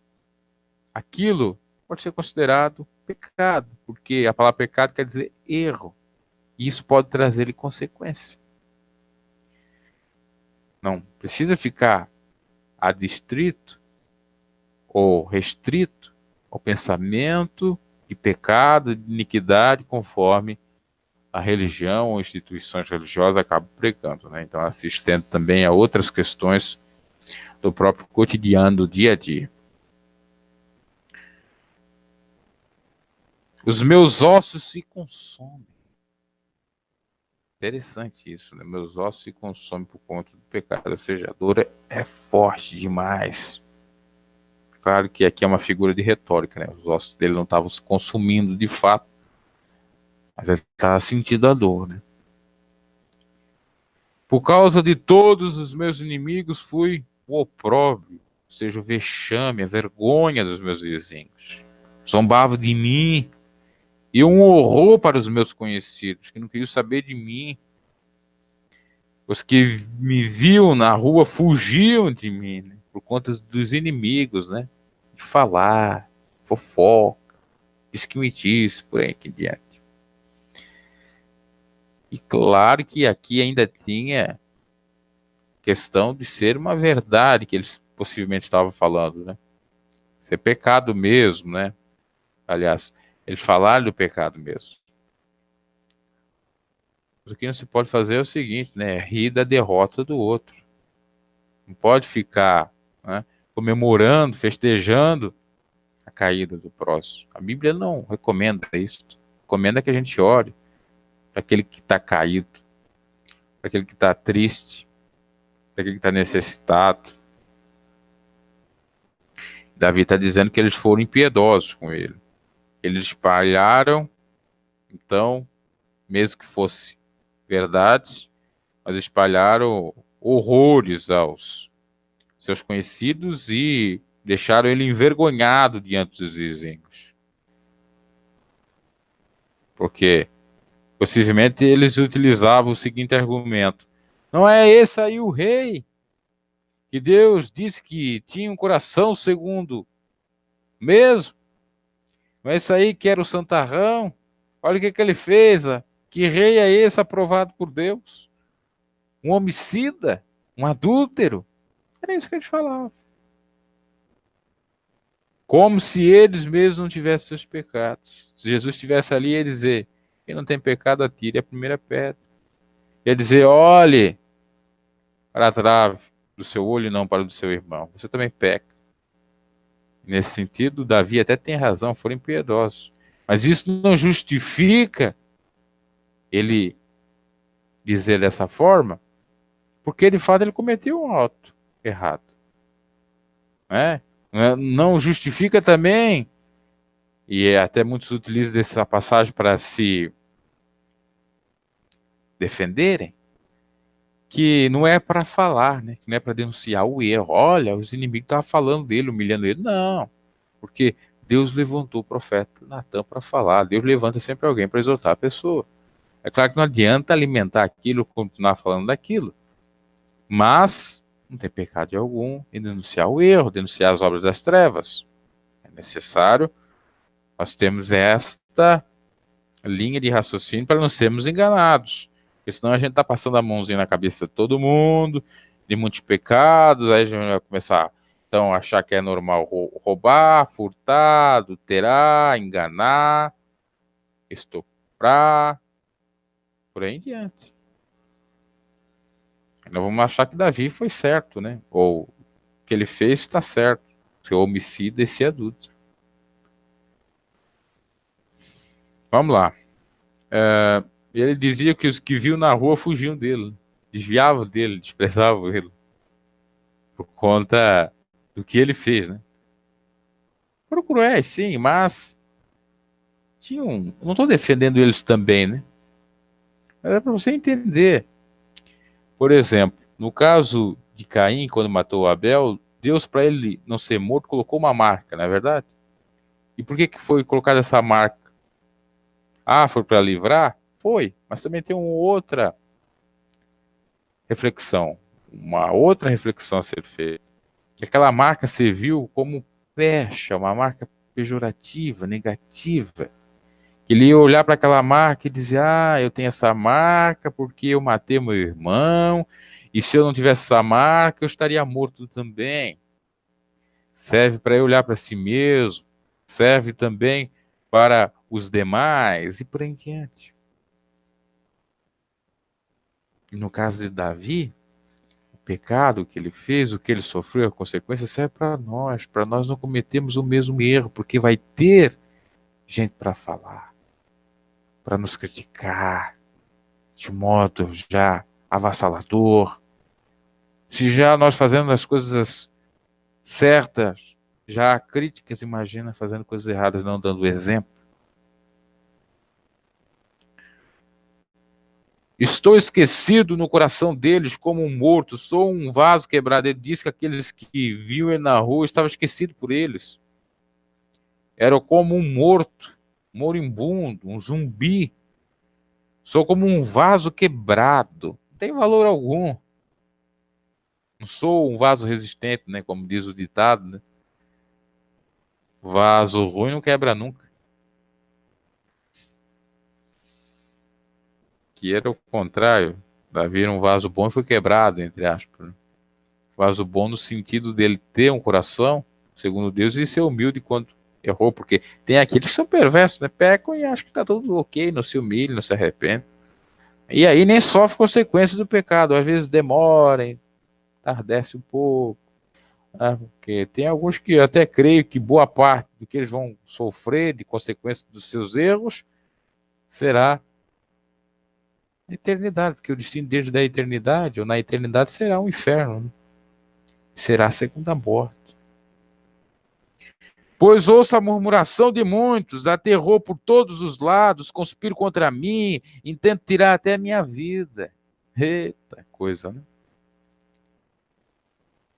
Aquilo pode ser considerado pecado, porque a palavra pecado quer dizer erro, e isso pode trazer-lhe consequência. Não precisa ficar adstrito ou restrito ao pensamento de pecado, de iniquidade, conforme a religião ou instituições religiosas acabam pregando, né? Então, assistendo também a outras questões do próprio cotidiano, do dia a dia. Os meus ossos se consomem. Interessante isso, né? Meus ossos se consomem por conta do pecado, ou seja, a dor é forte demais. Claro que aqui é uma figura de retórica, né? Os ossos dele não estavam se consumindo de fato, mas ele estava sentindo a dor, né? Por causa de todos os meus inimigos fui o opróbrio, ou seja, o vexame, a vergonha dos meus vizinhos. Zombavam de mim, e um horror para os meus conhecidos, que não queriam saber de mim. Os que me viam na rua fugiam de mim, né? Por conta dos inimigos, né? De falar, fofoca, diz que me disse, por aí em diante. E claro que aqui ainda tinha questão de ser uma verdade que eles possivelmente estavam falando, né? Ser pecado mesmo, né? Aliás, eles falaram do pecado mesmo. O que não se pode fazer é o seguinte, né? Rir da derrota do outro. Não pode ficar, né, comemorando, festejando a caída do próximo. A Bíblia não recomenda isso. Recomenda que a gente ore para aquele que está caído, para aquele que está triste, para aquele que está necessitado. Davi está dizendo que eles foram impiedosos com ele. Eles espalharam, então, mesmo que fosse verdade, mas espalharam horrores aos seus conhecidos e deixaram ele envergonhado diante dos vizinhos. Porque possivelmente eles utilizavam o seguinte argumento: não é esse aí o rei que Deus disse que tinha um coração segundo mesmo? Não é esse aí que era o santarrão? Olha o que ele fez. Que rei é esse aprovado por Deus? Um homicida? Um adúltero? Era isso que eles falavam. Como se eles mesmos não tivessem seus pecados. Se Jesus estivesse ali, ia dizer: quem não tem pecado, atire a primeira pedra. Ia dizer: olhe para a trave do seu olho e não para o do seu irmão. Você também peca. Nesse sentido, Davi até tem razão, foram impiedosos. Mas isso não justifica ele dizer dessa forma, porque de fato ele cometeu um ato errado. Né? Não justifica também, e até muitos utilizam essa passagem para se defenderem, que não é para falar, né? Que não é para denunciar o erro. Olha, os inimigos estavam falando dele, humilhando ele. Não, porque Deus levantou o profeta Natan para falar. Deus levanta sempre alguém para exortar a pessoa. É claro que não adianta alimentar aquilo, continuar falando daquilo, mas não tem pecado algum em denunciar o erro, denunciar as obras das trevas. É necessário nós termos esta linha de raciocínio para não sermos enganados. Porque senão a gente está passando a mãozinha na cabeça de todo mundo, de muitos pecados, aí a gente vai começar então a achar que é normal roubar, furtar, adulterar, enganar, estuprar, por aí em diante. Nós vamos achar que Davi foi certo, né? Ou o que ele fez está certo. Ser homicida e ser adulto. Vamos lá. Ele dizia que os que viu na rua fugiam dele, desviavam dele, desprezavam ele, por conta do que ele fez, né? Foram cruéis, sim, mas tinham. Não estou defendendo eles também, né? É para você entender. Por exemplo, no caso de Caim, quando matou Abel, Deus, para ele não ser morto, colocou uma marca, não é verdade? E por que que foi colocada essa marca? Ah, foi para livrar? Foi, mas também tem uma outra reflexão, uma outra reflexão a ser feita. Que aquela marca serviu como pecha, uma marca pejorativa, negativa. Ele ia olhar para aquela marca e dizer: ah, eu tenho essa marca porque eu matei meu irmão, e se eu não tivesse essa marca, eu estaria morto também. Serve para eu olhar para si mesmo, serve também para os demais, e por aí em diante. E no caso de Davi, o pecado que ele fez, o que ele sofreu, a consequência, serve para nós não cometermos o mesmo erro, porque vai ter gente para falar, para nos criticar, de modo já avassalador. Se já nós fazendo as coisas certas, já há críticas, imagina fazendo coisas erradas, não dando exemplo. Estou esquecido no coração deles como um morto, sou um vaso quebrado. Ele disse que aqueles que viam ele na rua estavam esquecidos por eles. Era como um morto, um moribundo, um zumbi. Sou como um vaso quebrado, não tem valor algum. Não sou um vaso resistente, né? Como diz o ditado, né? Vaso ruim não quebra nunca. Que era o contrário. Davi era um vaso bom e foi quebrado, entre aspas. Né? Vaso bom no sentido dele ter um coração, segundo Deus, e ser humilde quando errou, porque tem aqueles que são perversos, né? Pecam e acham que tá tudo ok, não se humilham, não se arrependem. E aí nem sofre consequências do pecado. Às vezes demora, tardece um pouco. Né? Porque tem alguns que eu até creio que boa parte do que eles vão sofrer de consequências dos seus erros será na eternidade, porque o destino deles da eternidade, ou na eternidade, será um inferno, né? Será a segunda morte. Pois ouço a murmuração de muitos, aterror por todos os lados, conspiro contra mim, intento tirar até a minha vida. Eita coisa, né?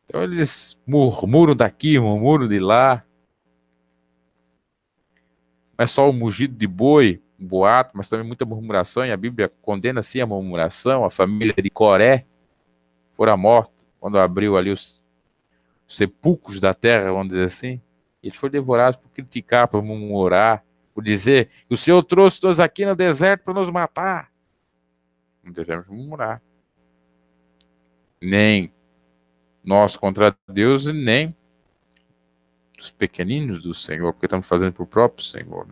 Então eles murmuram daqui, murmuram de lá. Não é só o mugido de boi, um boato, mas também muita murmuração, e a Bíblia condena sim a murmuração. A família de Coré fora morta quando abriu ali os sepulcros da terra, vamos dizer assim. Eles foram devorados por criticar, por murmurar, por dizer que o Senhor trouxe nós aqui no deserto para nos matar. Não devemos murmurar. Nem nós contra Deus e nem os pequeninos do Senhor, porque estamos fazendo para o próprio Senhor.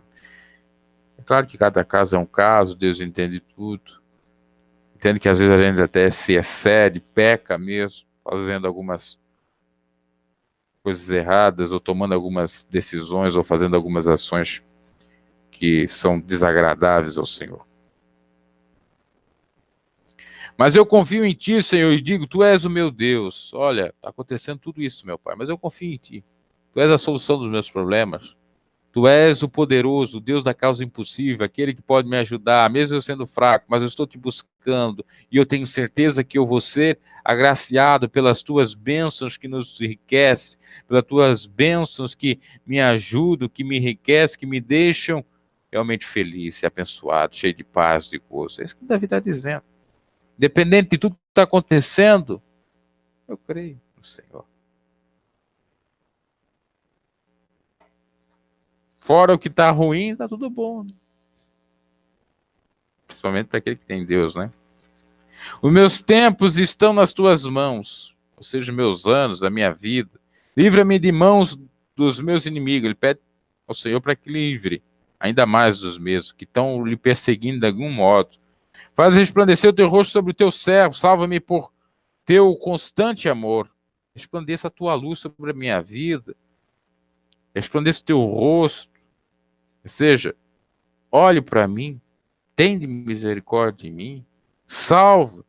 É claro que cada caso é um caso, Deus entende tudo. Entende que às vezes a gente até se excede, peca mesmo, fazendo algumas coisas erradas, ou tomando algumas decisões, ou fazendo algumas ações que são desagradáveis ao Senhor. Mas eu confio em Ti, Senhor, e digo, Tu és o meu Deus. Olha, está acontecendo tudo isso, meu Pai, mas eu confio em Ti. Tu és a solução dos meus problemas. Tu és o poderoso, o Deus da causa impossível, aquele que pode me ajudar, mesmo eu sendo fraco, mas eu estou te buscando e eu tenho certeza que eu vou ser agraciado pelas tuas bênçãos que nos enriquecem, pelas tuas bênçãos que me ajudam, que me enriquecem, que me deixam realmente feliz e abençoado, cheio de paz e gozo. É isso que Davi está dizendo. Independente de tudo que está acontecendo, eu creio no Senhor. Fora o que está ruim, está tudo bom. Né? Principalmente para aquele que tem Deus, né? Os meus tempos estão nas tuas mãos, ou seja, meus anos, a minha vida. Livra-me de mãos dos meus inimigos. Ele pede ao Senhor para que livre ainda mais dos mesmos, que estão lhe perseguindo de algum modo. Faz resplandecer o teu rosto sobre o teu servo, salva-me por teu constante amor. Resplandeça a tua luz sobre a minha vida. Resplandeça o teu rosto. Ou seja, olhe para mim, tende misericórdia de mim, salva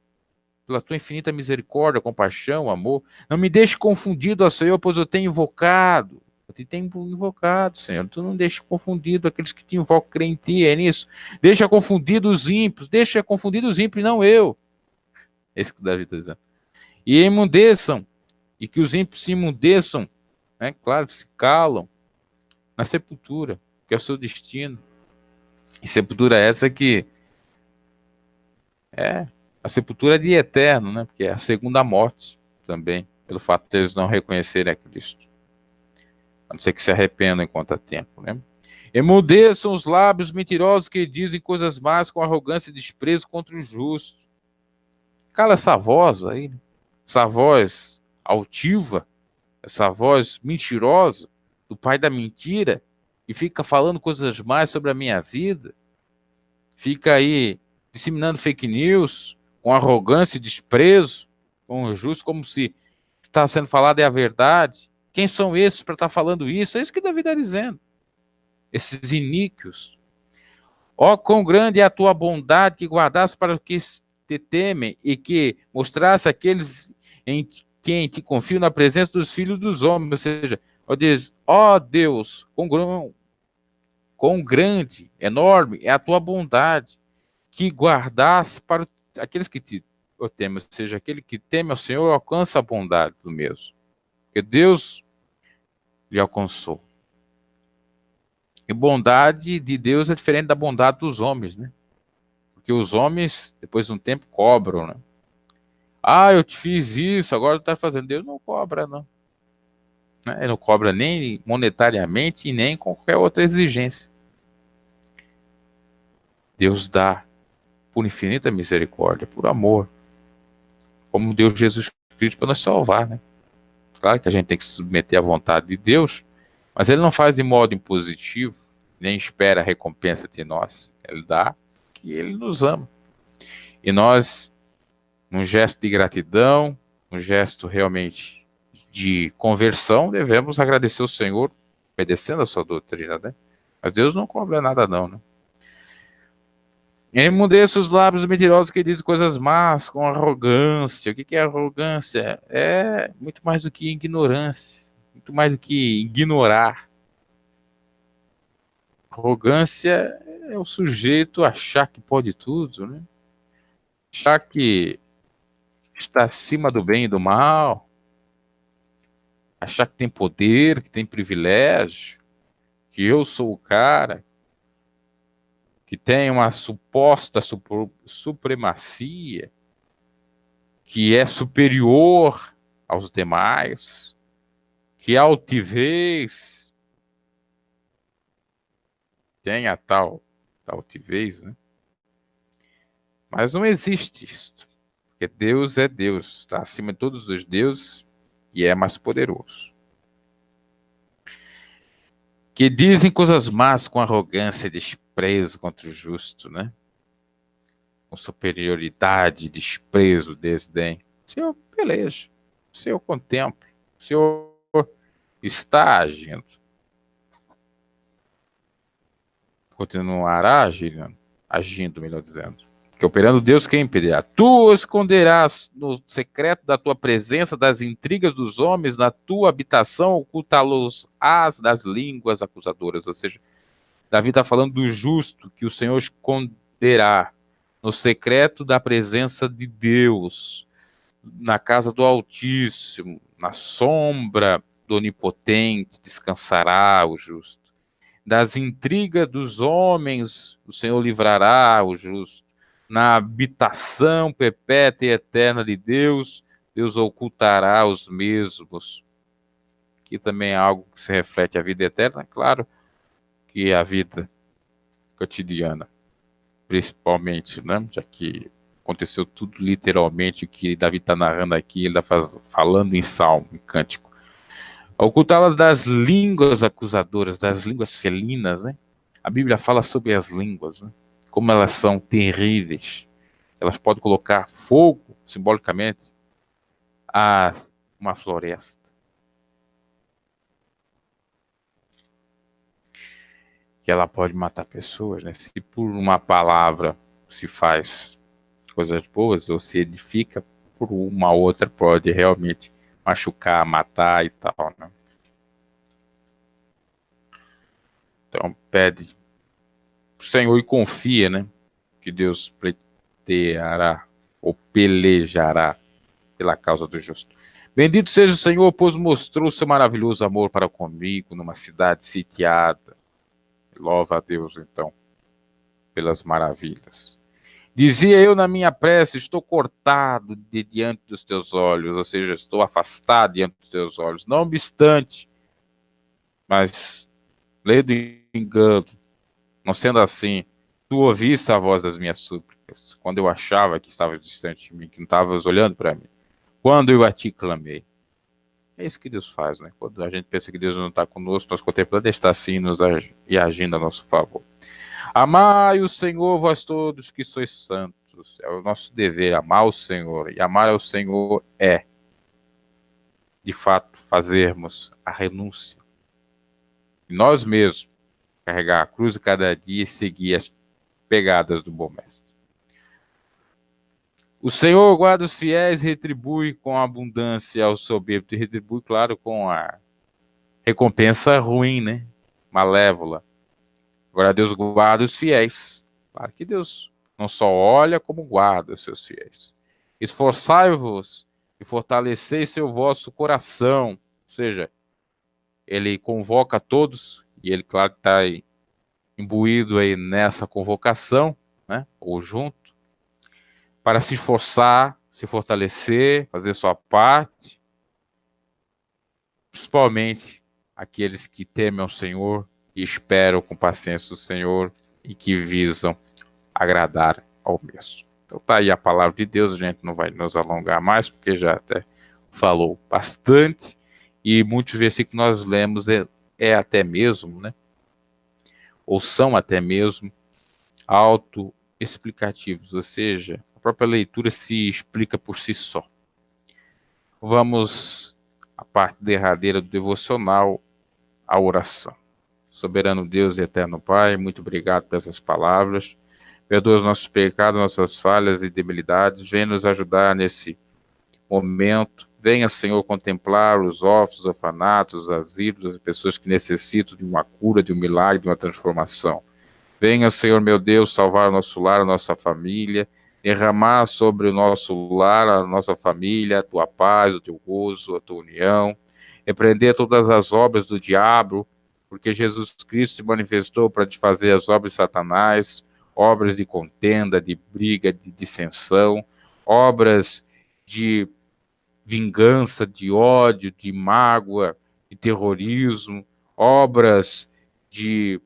pela tua infinita misericórdia, compaixão, amor. Não me deixe confundido, ó Senhor, pois eu tenho invocado te tenho invocado, Senhor. Tu não deixa confundido aqueles que te invocam, creem em ti, é nisso. Deixa confundido os ímpios, deixa confundido os ímpios, não eu. É isso que Davi está dizendo. E emudeçam, e que os ímpios se emudeçam, né? Claro, se calam na sepultura, que é o seu destino. E sepultura essa que é a sepultura de eterno, né? Porque é a segunda morte também, pelo fato de eles não reconhecerem a Cristo. A não ser que se arrependam enquanto há tempo, né? Emudeçam os lábios mentirosos que dizem coisas más com arrogância e desprezo contra o justo. Cala essa voz aí, né? Essa voz altiva, essa voz mentirosa do pai da mentira, e fica falando coisas más sobre a minha vida, fica aí disseminando fake news com arrogância e desprezo com o justo, como se está sendo falado é a verdade. Quem são esses para estar falando isso? É isso que Davi está dizendo. Esses iníquos. Ó, quão grande é a tua bondade que guardaste para os que te temem e que mostrasse aqueles em quem te confio na presença dos filhos dos homens. Ou seja, ó Deus, quão grande, enorme é a tua bondade que guardaste para aqueles que te temem. Ou seja, aquele que teme ao Senhor alcança a bondade do mesmo. Porque Deus lhe alcançou. E bondade de Deus é diferente da bondade dos homens, né? Porque os homens, depois de um tempo, cobram, né? Ah, eu te fiz isso, agora tu tá fazendo. Deus não cobra, não. Né? Ele não cobra nem monetariamente e nem com qualquer outra exigência. Deus dá por infinita misericórdia, por amor. Como deu Jesus Cristo para nos salvar, né? Claro que a gente tem que se submeter à vontade de Deus, mas ele não faz de modo impositivo, nem espera a recompensa de nós. Ele dá que ele nos ama. E nós, num gesto de gratidão, um gesto realmente de conversão, devemos agradecer o Senhor, obedecendo a sua doutrina, né? Mas Deus não cobra nada não, né? Emudeça os lábios mentirosos que dizem coisas más com arrogância. O que é arrogância? É muito mais do que ignorância, muito mais do que ignorar. Arrogância é o sujeito achar que pode tudo, né? Achar que está acima do bem e do mal, achar que tem poder, que tem privilégio, que eu sou o cara, que tem uma suposta supremacia, que é superior aos demais, que altivez, tem a tal altivez, né? Mas não existe isto, porque Deus é Deus, está acima de todos os deuses e é mais poderoso. Que dizem coisas más com arrogância e desprezo contra o justo, né? Com superioridade, desprezo, desdém. Senhor, peleja. Senhor, contempla. Senhor, está agindo. Continuará agindo, melhor dizendo. Que operando Deus, quem impedirá? Tu esconderás no secreto da tua presença das intrigas dos homens, na tua habitação ocultá-los-ás das línguas acusadoras. Ou seja, Davi está falando do justo que o Senhor esconderá no secreto da presença de Deus, na casa do Altíssimo, na sombra do Onipotente, descansará o justo. Das intrigas dos homens, o Senhor livrará o justo. Na habitação perpétua e eterna de Deus, Deus ocultará os mesmos. Aqui também é algo que se reflete a vida eterna, claro que é a vida cotidiana, principalmente, né? Já que aconteceu tudo literalmente o que Davi está narrando aqui, ele está falando em salmo, em cântico. Ocultá-las das línguas acusadoras, das línguas felinas, né? A Bíblia fala sobre as línguas, né? Como elas são terríveis. Elas podem colocar fogo, simbolicamente, a uma floresta. Que ela pode matar pessoas, né? Se por uma palavra se faz coisas boas ou se edifica, por uma outra pode realmente machucar, matar e tal, né? Então, pede pro Senhor e confia, né? Que Deus pleiteará ou pelejará pela causa do justo. Bendito seja o Senhor, pois mostrou seu maravilhoso amor para comigo numa cidade sitiada. Louva a Deus, então, pelas maravilhas. Dizia eu na minha prece, estou cortado de diante dos teus olhos, ou seja, estou afastado diante dos teus olhos. Não obstante, mas lei do engano, não sendo assim, tu ouviste a voz das minhas súplicas, quando eu achava que estavas distante de mim, que não estavas olhando para mim. Quando eu a ti clamei. É isso que Deus faz, né? Quando a gente pensa que Deus não está conosco, nós contemplando, Ele está assim e agindo a nosso favor. Amai o Senhor, vós todos que sois santos. É o nosso dever amar o Senhor. E amar ao Senhor é, de fato, fazermos a renúncia. E nós mesmos carregar a cruz cada dia e seguir as pegadas do bom mestre. O Senhor guarda os fiéis e retribui com abundância ao soberbo. E retribui, claro, com a recompensa ruim, né? Malévola. Agora Deus guarda os fiéis. Claro que Deus não só olha, como guarda os seus fiéis. Esforçai-vos e fortalecei seu vosso coração. Ou seja, ele convoca todos, e ele, claro, está imbuído aí nessa convocação, né? Ou junto, para se esforçar, se fortalecer, fazer sua parte, principalmente aqueles que temem ao Senhor e esperam com paciência o Senhor e que visam agradar ao mesmo. Então tá aí a palavra de Deus, a gente não vai nos alongar mais, porque já até falou bastante, e muitos versículos que nós lemos é até mesmo, né? Ou são até mesmo autoexplicativos, ou seja, a própria leitura se explica por si só. Vamos à parte derradeira do devocional, a oração. Soberano Deus e eterno Pai, muito obrigado por essas palavras. Perdoa os nossos pecados, nossas falhas e debilidades. Venha nos ajudar nesse momento. Venha, Senhor, contemplar os órfãos, os orfanatos, os asilos, as pessoas que necessitam de uma cura, de um milagre, de uma transformação. Venha, Senhor, meu Deus, salvar o nosso lar, a nossa família, derramar sobre o nosso lar, a nossa família, a tua paz, o teu gozo, a tua união, repreender todas as obras do diabo, porque Jesus Cristo se manifestou para desfazer as obras de Satanás, obras de contenda, de briga, de dissensão, obras de vingança, de ódio, de mágoa, de terrorismo, obras de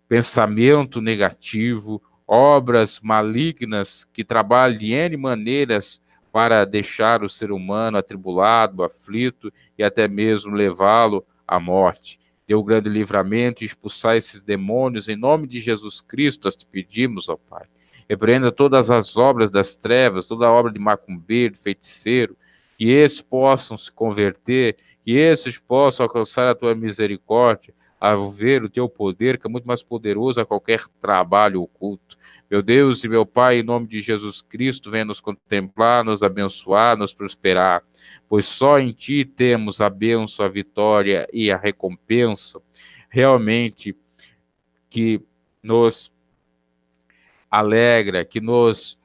pensamento negativo, obras malignas que trabalham de N maneiras para deixar o ser humano atribulado, aflito e até mesmo levá-lo à morte. Dê o grande livramento e expulsar esses demônios em nome de Jesus Cristo, nós te pedimos, ó Pai. Repreenda todas as obras das trevas, toda a obra de macumbeiro, de feiticeiro, que esses possam se converter, que esses possam alcançar a tua misericórdia, a ver o teu poder, que é muito mais poderoso a qualquer trabalho oculto. Meu Deus e meu Pai, em nome de Jesus Cristo, venha nos contemplar, nos abençoar, nos prosperar, pois só em Ti temos a bênção, a vitória e a recompensa, realmente, que nos alegra, que nos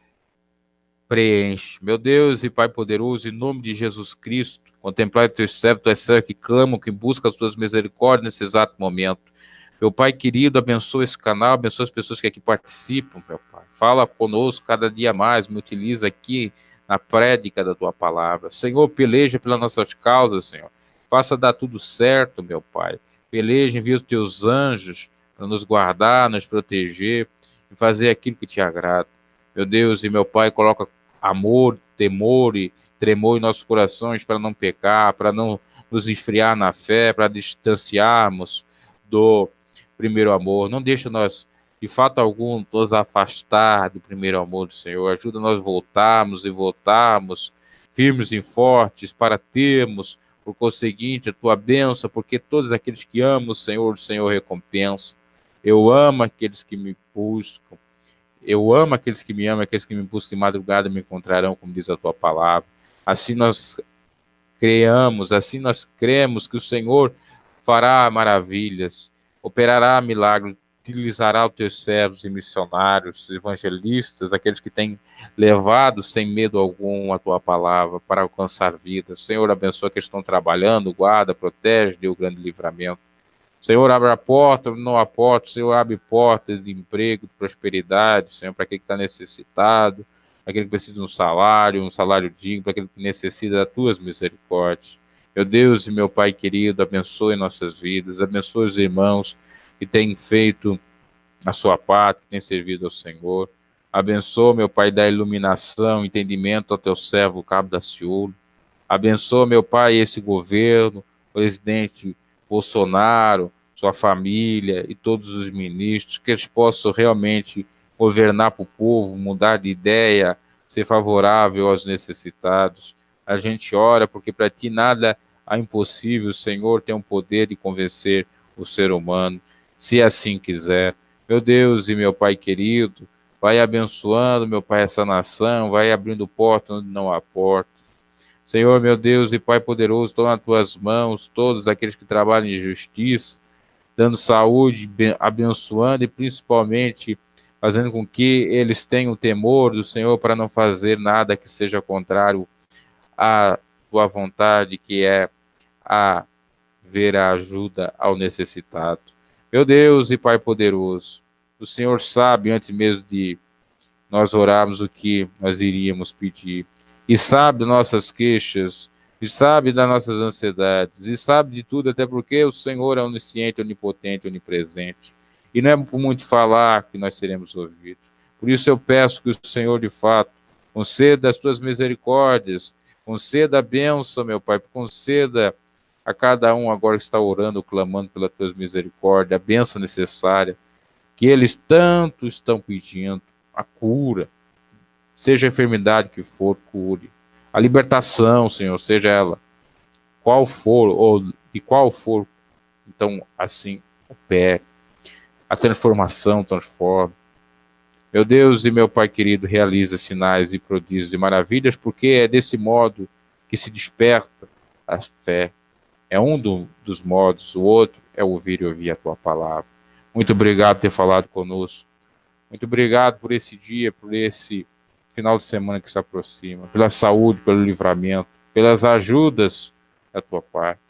preenche. Meu Deus e Pai poderoso, em nome de Jesus Cristo, contemplar teus servos, tuas servas que clamam, que buscam as tuas misericórdias nesse exato momento. Meu Pai querido, abençoa esse canal, abençoa as pessoas que aqui participam, meu Pai. Fala conosco cada dia mais, me utiliza aqui na prédica da tua palavra. Senhor, peleja pelas nossas causas, Senhor. Faça dar tudo certo, meu Pai. Peleja, envia os teus anjos para nos guardar, nos proteger e fazer aquilo que te agrada. Meu Deus e meu Pai, coloca amor, temor e tremor em nossos corações para não pecar, para não nos esfriar na fé, para distanciarmos do primeiro amor. Não deixa nós, de fato algum, nos afastar do primeiro amor do Senhor. Ajuda nós voltarmos e voltarmos firmes e fortes para termos, por conseguinte, a tua bênção, porque todos aqueles que amam o Senhor recompensa. Eu amo aqueles que me buscam. Eu amo aqueles que me amam, aqueles que me buscam de madrugada me encontrarão, como diz a tua palavra. Assim nós creamos, assim nós cremos que o Senhor fará maravilhas. operará milagre, utilizará os teus servos e missionários, evangelistas, aqueles que têm levado sem medo algum a tua palavra para alcançar vidas. Senhor, abençoa aqueles que estão trabalhando, guarda, protege, dê o grande livramento. Senhor, abre a porta, não a porta, Senhor, abre portas de emprego, de prosperidade, Senhor, para aquele que está necessitado, aquele que precisa de um salário digno, para aquele que necessita das tuas misericórdias. Meu Deus e meu Pai querido, abençoe nossas vidas, abençoe os irmãos que têm feito a sua parte, que têm servido ao Senhor. Abençoa, meu Pai, da iluminação, entendimento ao teu servo, Cabo da Ciúlo. Abençoa, meu Pai, esse governo, o presidente Bolsonaro, sua família e todos os ministros, que eles possam realmente governar para o povo, mudar de ideia, ser favorável aos necessitados. A gente ora porque para ti nada há impossível, o Senhor tem o poder de convencer o ser humano, se assim quiser. Meu Deus e meu Pai querido, vai abençoando, meu Pai, essa nação, vai abrindo porta onde não há porta. Senhor, meu Deus e Pai poderoso, estou nas tuas mãos, todos aqueles que trabalham em justiça, dando saúde, abençoando e principalmente fazendo com que eles tenham temor do Senhor para não fazer nada que seja contrário à tua vontade, que é a ver a ajuda ao necessitado. Meu Deus e Pai poderoso, o Senhor sabe antes mesmo de nós orarmos o que nós iríamos pedir, e sabe das nossas queixas, e sabe das nossas ansiedades, e sabe de tudo, até porque o Senhor é onisciente, onipotente, onipresente. E não é por muito falar que nós seremos ouvidos. Por isso eu peço que o Senhor, de fato, conceda as tuas misericórdias, conceda a bênção, meu Pai, conceda a cada um agora que está orando, clamando pelas tuas misericórdias, a bênção necessária, que eles tanto estão pedindo, a cura, seja a enfermidade que for, cure. A libertação, Senhor, seja ela qual for, ou de qual for, então, assim, opere. A transformação transforma. Meu Deus e meu Pai querido, realiza sinais e prodígios e maravilhas, porque é desse modo que se desperta a fé. É um dos modos, o outro é ouvir e ouvir a tua palavra. Muito obrigado por ter falado conosco. Muito obrigado por esse dia, por esse final de semana que se aproxima, pela saúde, pelo livramento, pelas ajudas da tua parte.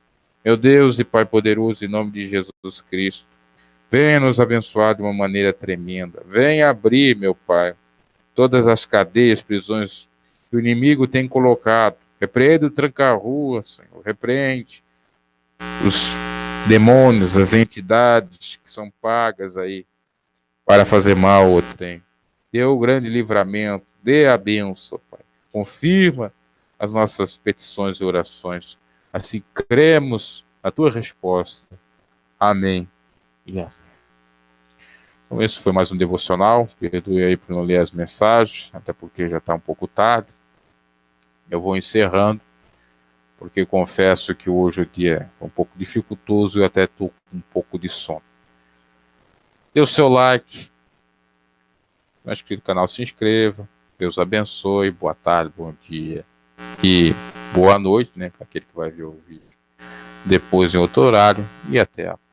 Meu Deus e Pai poderoso, em nome de Jesus Cristo, venha nos abençoar de uma maneira tremenda. Venha abrir, meu Pai, todas as cadeias, prisões que o inimigo tem colocado. Repreende o tranca-rua, Senhor. Repreende os demônios, as entidades que são pagas aí para fazer mal ao trem. Dê o grande livramento, dê a bênção, Pai. Confirma as nossas petições e orações. Assim cremos na tua resposta. Amém. E amém. Então, esse foi mais um devocional. Perdoe aí por não ler as mensagens, até porque já está um pouco tarde. Eu vou encerrando, porque confesso que hoje o dia é um pouco dificultoso e até estou com um pouco de sono. Dê o seu like. Não é inscrito no canal, se inscreva. Deus abençoe. Boa tarde, bom dia e boa noite, né? Para aquele que vai ver o vídeo depois em outro horário. E até a próxima.